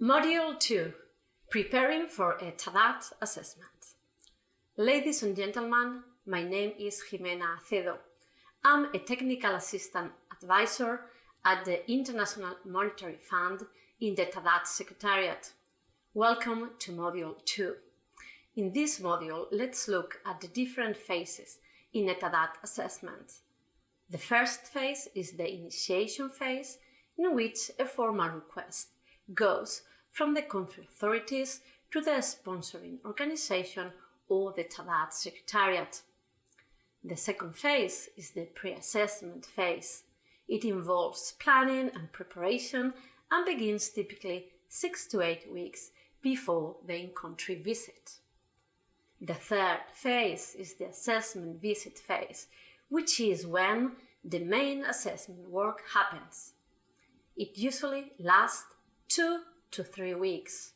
Module 2. Preparing for a TADAT assessment. Ladies and gentlemen, my name is Jimena Acedo. I'm a technical assistant advisor at the International Monetary Fund in the TADAT Secretariat. Welcome to Module 2. In this module, let's look at the different phases in a TADAT assessment. The first phase is the initiation phase, in which a formal request goes from the country authorities to the sponsoring organization or the TADAT Secretariat. The second phase is the pre-assessment phase. It involves planning and preparation and begins typically 6 to 8 weeks before the in-country visit. The third phase is the assessment visit phase, which is when the main assessment work happens. It usually lasts 2 to 3 weeks.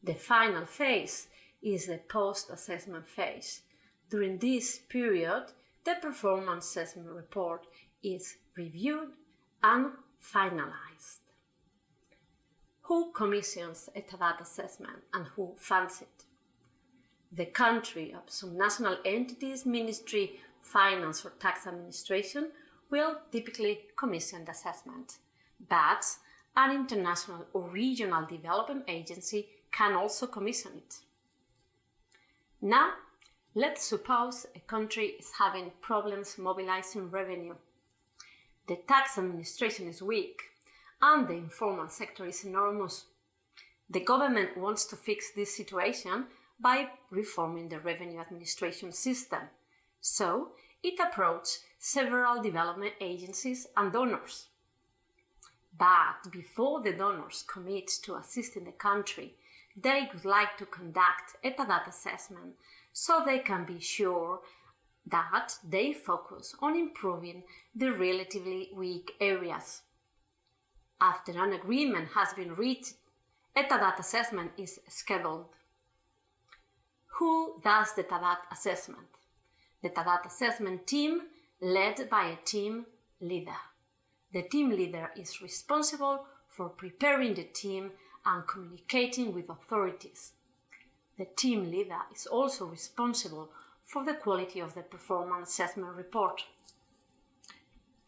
The final phase is the post-assessment phase. During this period, the performance assessment report is reviewed and finalized. Who commissions a TADAT assessment and who funds it? The country of some national entities, ministry, finance or tax administration will typically commission the assessment, but an international or regional development agency can also commission it. Now, let's suppose a country is having problems mobilizing revenue. The tax administration is weak and the informal sector is enormous. The government wants to fix this situation by reforming the revenue administration system. So, it approached several development agencies and donors. But before the donors commit to assisting the country, they would like to conduct a TADAT assessment so they can be sure that they focus on improving the relatively weak areas. After an agreement has been reached, a TADAT assessment is scheduled. Who does the TADAT assessment? The TADAT assessment team led by a team leader. The team leader is responsible for preparing the team and communicating with authorities. The team leader is also responsible for the quality of the performance assessment report.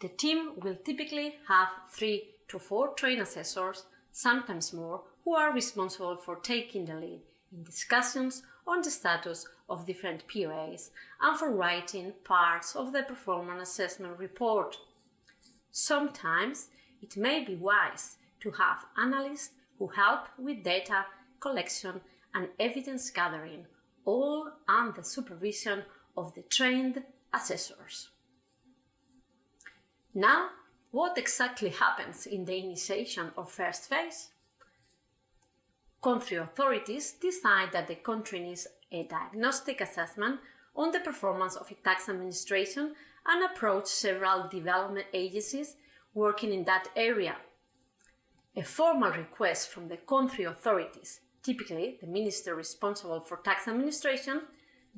The team will typically have 3 to 4 trained assessors, sometimes more, who are responsible for taking the lead in discussions on the status of different POAs and for writing parts of the performance assessment report. Sometimes it may be wise to have analysts who help with data collection and evidence gathering, all under the supervision of the trained assessors. Now, what exactly happens in the initiation or first phase? Country authorities decide that the country needs a diagnostic assessment on the performance of a tax administration and approach several development agencies working in that area. A formal request from the country authorities, typically the minister responsible for tax administration,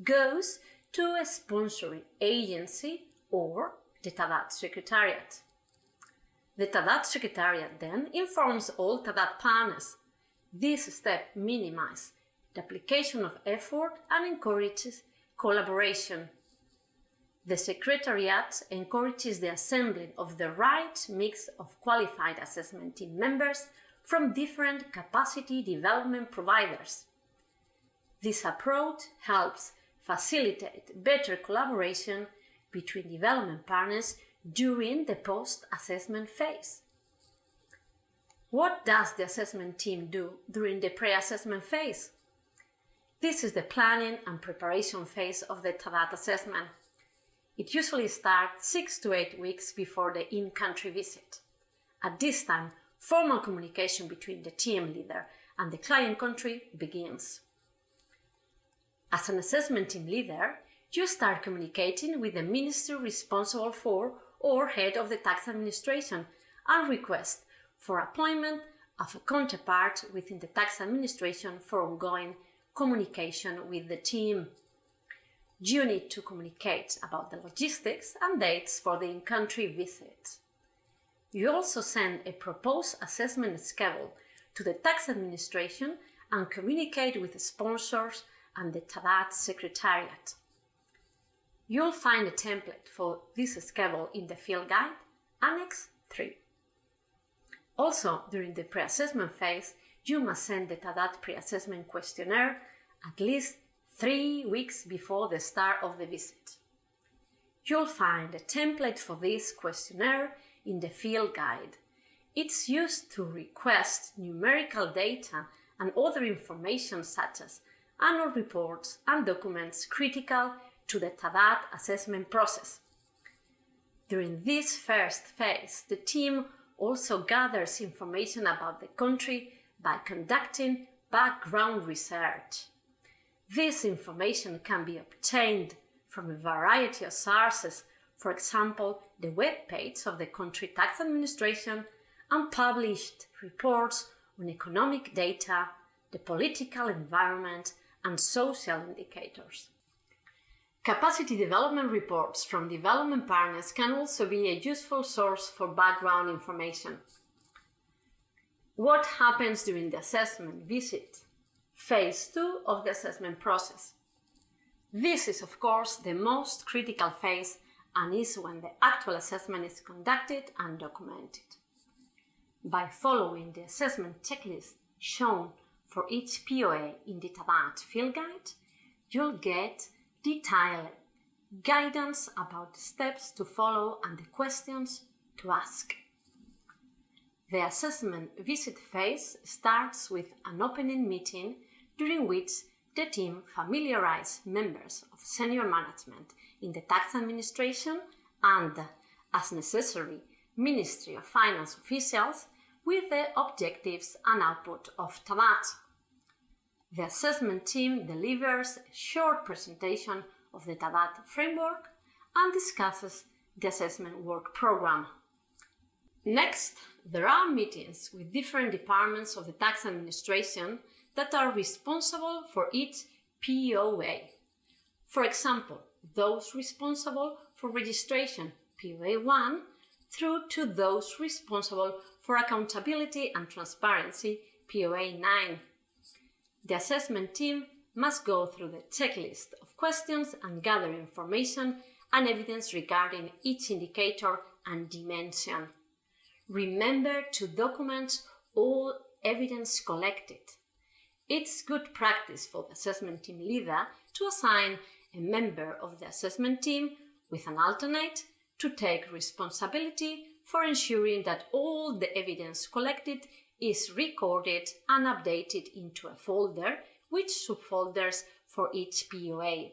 goes to a sponsoring agency or the TADAT Secretariat. The TADAT Secretariat then informs all TADAT partners. This step minimizes the application of effort and encourages collaboration. The Secretariat encourages the assembling of the right mix of qualified assessment team members from different capacity development providers. This approach helps facilitate better collaboration between development partners during the post-assessment phase. What does the assessment team do during the pre-assessment phase? This is the planning and preparation phase of the TADAT assessment. It usually starts 6 to 8 weeks before the in-country visit. At this time, formal communication between the team leader and the client country begins. As an assessment team leader, you start communicating with the ministry responsible for or head of the tax administration and request for appointment of a counterpart within the tax administration for ongoing communication with the team. You need to communicate about the logistics and dates for the in-country visit. You also send a proposed assessment schedule to the tax administration and communicate with the sponsors and the TADAT Secretariat. You'll find a template for this schedule in the field guide, Annex 3. Also, during the pre-assessment phase, you must send the TADAT pre-assessment questionnaire at least 3 weeks before the start of the visit. You'll find a template for this questionnaire in the field guide. It's used to request numerical data and other information such as annual reports and documents critical to the TADAT assessment process. During this first phase, the team also gathers information about the country by conducting background research. This information can be obtained from a variety of sources, for example, the web page of the country tax administration and published reports on economic data, the political environment, and social indicators. Capacity development reports from development partners can also be a useful source for background information. What happens during the assessment visit? Phase 2 of the assessment process. This is, of course, the most critical phase and is when the actual assessment is conducted and documented. By following the assessment checklist shown for each POA in the TADAT field guide, you'll get detailed guidance about the steps to follow and the questions to ask. The assessment visit phase starts with an opening meeting during which the team familiarizes members of senior management in the tax administration and, as necessary, Ministry of Finance officials with the objectives and output of TADAT. The assessment team delivers a short presentation of the TADAT framework and discusses the assessment work program. Next, there are meetings with different departments of the tax administration that are responsible for each POA. For example, those responsible for registration, POA 1, through to those responsible for accountability and transparency, POA 9. The assessment team must go through the checklist of questions and gather information and evidence regarding each indicator and dimension. Remember to document all evidence collected. It's good practice for the assessment team leader to assign a member of the assessment team with an alternate to take responsibility for ensuring that all the evidence collected is recorded and updated into a folder with subfolders for each POA.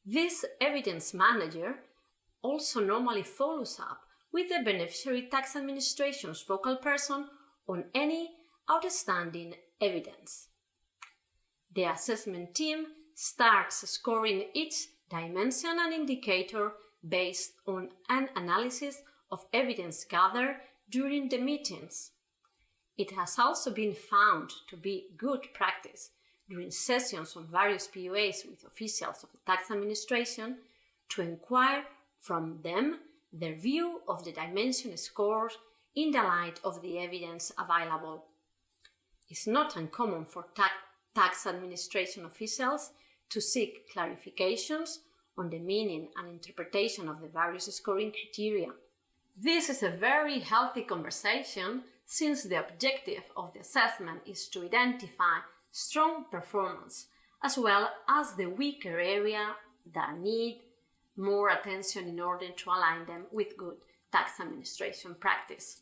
This evidence manager also normally follows up with the beneficiary tax administration's focal person on any outstanding evidence. The assessment team starts scoring each dimension and indicator based on an analysis of evidence gathered during the meetings. It has also been found to be good practice during sessions on various POAs with officials of the tax administration to inquire from them their view of the dimension scores in the light of the evidence available. It's not uncommon for tax administration officials to seek clarifications on the meaning and interpretation of the various scoring criteria. This is a very healthy conversation since the objective of the assessment is to identify strong performance as well as the weaker area that need more attention in order to align them with good tax administration practice.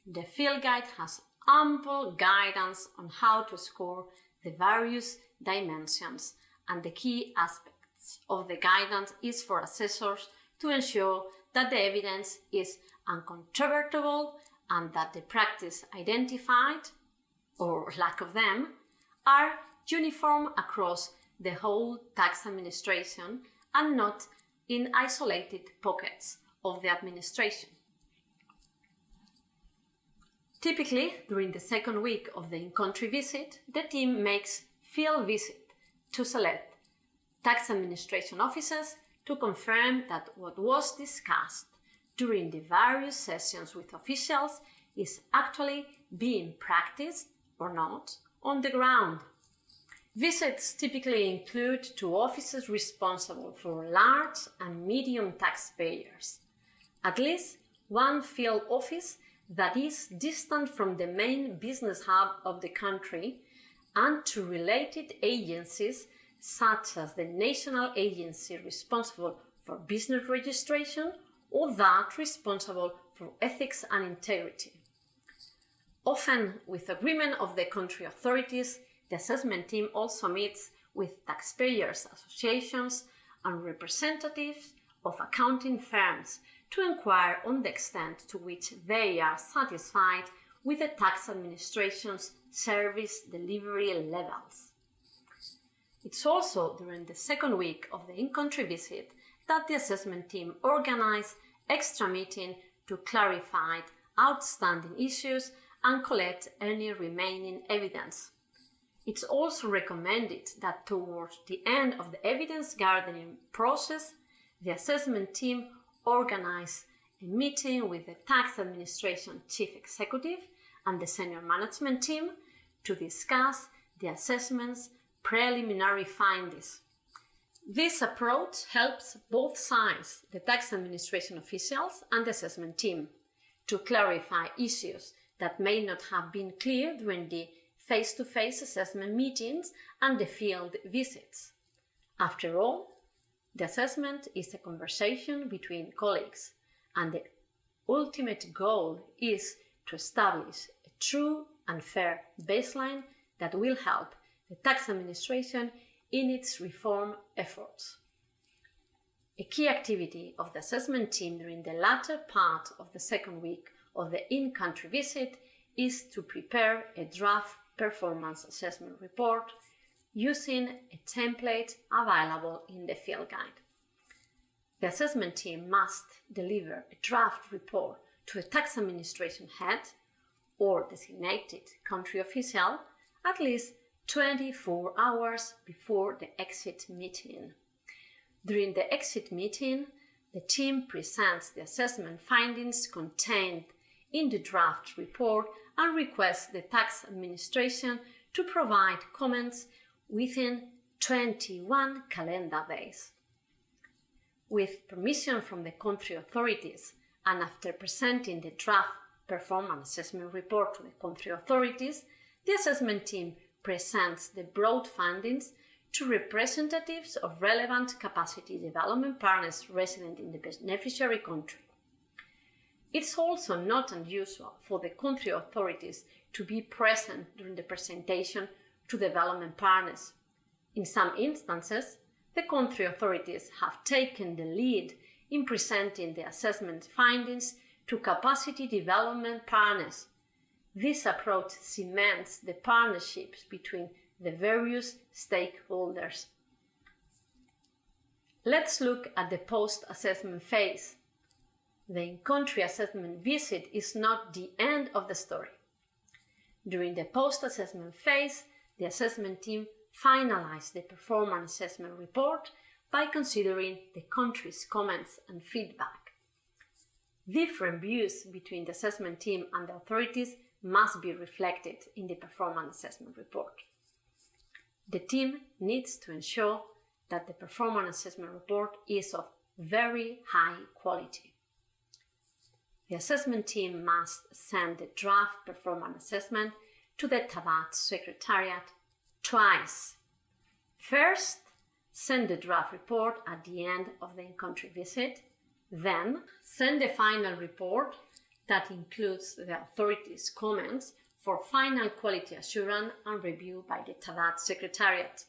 The field guide has ample guidance on how to score the various dimensions, and the key aspects of the guidance is for assessors to ensure that the evidence is uncontrovertible and that the practice identified, or lack of them, are uniform across the whole tax administration and not in isolated pockets of the administration. Typically, during the second week of the in-country visit, the team makes field visit to select tax administration officers to confirm that what was discussed during the various sessions with officials is actually being practiced or not on the ground. Visits typically include to offices responsible for large and medium taxpayers, at least one field office that is distant from the main business hub of the country, and to related agencies such as the national agency responsible for business registration or that responsible for ethics and integrity. Often, with agreement of the country authorities, the assessment team also meets with taxpayers' associations and representatives of accounting firms to inquire on the extent to which they are satisfied with the tax administration's service delivery levels. It's also during the second week of the in-country visit that the assessment team organizes extra meetings to clarify outstanding issues and collect any remaining evidence. It's also recommended that towards the end of the evidence gathering process, the assessment team organize a meeting with the tax administration chief executive and the senior management team to discuss the assessment's preliminary findings. This approach helps both sides, the tax administration officials and the assessment team, to clarify issues that may not have been clear during the face-to-face assessment meetings and the field visits. After all, the assessment is a conversation between colleagues, and the ultimate goal is to establish a true and fair baseline that will help the tax administration in its reform efforts. A key activity of the assessment team during the latter part of the second week of the in-country visit is to prepare a draft performance assessment report using a template available in the field guide. The assessment team must deliver a draft report to a tax administration head or designated country official at least 24 hours before the exit meeting. During the exit meeting, the team presents the assessment findings contained in the draft report and requests the tax administration to provide comments within 21 calendar days. With permission from the country authorities and after presenting the draft performance assessment report to the country authorities, the assessment team presents the broad findings to representatives of relevant capacity development partners resident in the beneficiary country. It's also not unusual for the country authorities to be present during the presentation to development partners. In some instances, the country authorities have taken the lead in presenting the assessment findings to capacity development partners. This approach cements the partnerships between the various stakeholders. Let's look at the post-assessment phase. The in-country assessment visit is not the end of the story. During the post-assessment phase, the assessment team finalized the performance assessment report by considering the country's comments and feedback. Different views between the assessment team and the authorities must be reflected in the performance assessment report. The team needs to ensure that the performance assessment report is of very high quality. The assessment team must send the draft performance assessment to the TADAT Secretariat twice. First, send the draft report at the end of the in-country visit. Then, send the final report that includes the authorities' comments for final quality assurance and review by the TADAT Secretariat.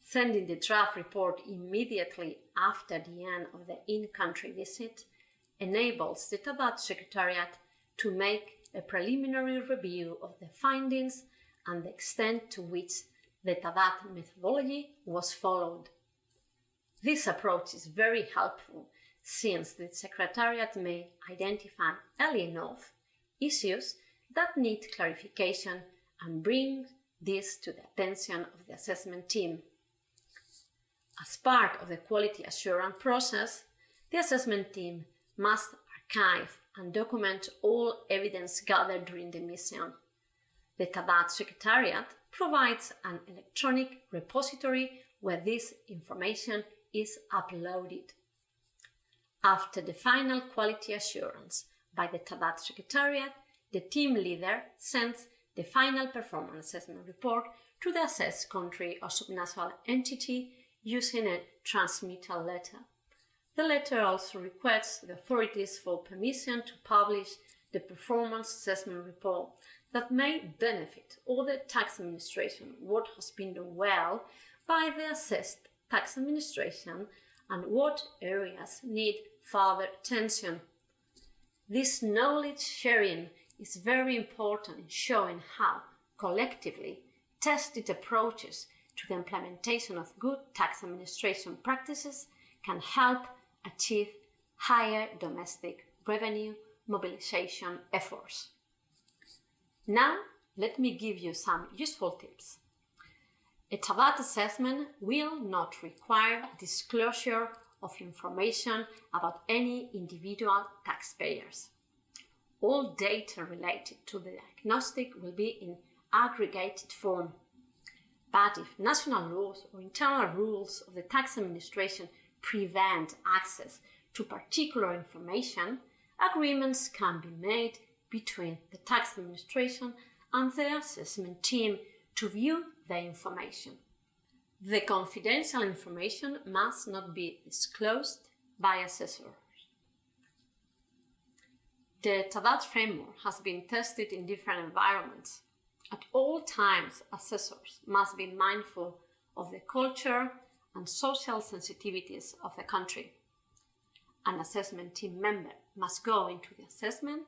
Sending the draft report immediately after the end of the in-country visit enables the TADAT Secretariat to make a preliminary review of the findings and the extent to which the TADAT methodology was followed. This approach is very helpful since the Secretariat may identify early enough issues that need clarification and bring this to the attention of the assessment team. As part of the quality assurance process, the assessment team must archive and document all evidence gathered during the mission. The TADAT Secretariat provides an electronic repository where this information is uploaded. After the final quality assurance by the TADAT Secretariat, the team leader sends the final performance assessment report to the assessed country or subnational entity using a transmittal letter. The letter also requests the authorities for permission to publish the performance assessment report that may benefit all the tax administration, what has been done well by the assessed tax administration, and what areas need further attention. This knowledge sharing is very important in showing how, collectively, tested approaches to the implementation of good tax administration practices can help achieve higher domestic revenue mobilization efforts. Now, let me give you some useful tips. A TADAT assessment will not require disclosure of information about any individual taxpayers. All data related to the diagnostic will be in aggregated form. But if national rules or internal rules of the tax administration prevent access to particular information, agreements can be made between the tax administration and the assessment team to view the information. The confidential information must not be disclosed by assessors. The TADAT framework has been tested in different environments. At all times, assessors must be mindful of the culture and social sensitivities of the country. An assessment team member must go into the assessment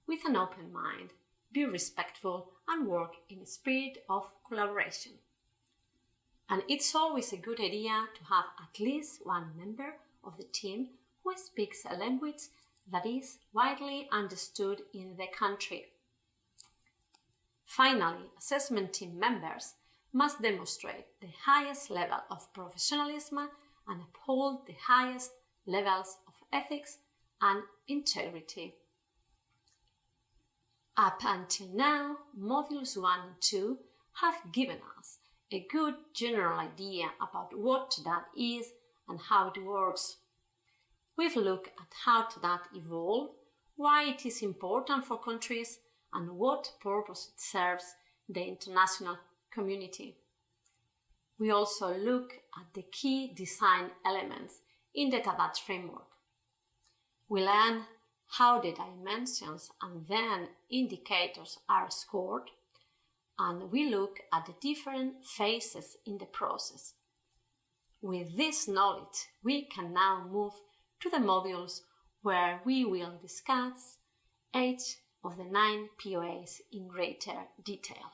with an open mind, be respectful, and work in a spirit of collaboration. And it's always a good idea to have at least one member of the team who speaks a language that is widely understood in the country. Finally, assessment team members must demonstrate the highest level of professionalism and uphold the highest levels of ethics and integrity. Up until now, modules 1 and 2 have given us a good general idea about what TADAT is and how it works. We've looked at how TADAT evolved, why it is important for countries, and what purpose it serves the international community. We also look at the key design elements in the TADAT framework. We learn how the dimensions and then indicators are scored, and we look at the different phases in the process. With this knowledge, we can now move to the modules where we will discuss each of the 9 POAs in greater detail.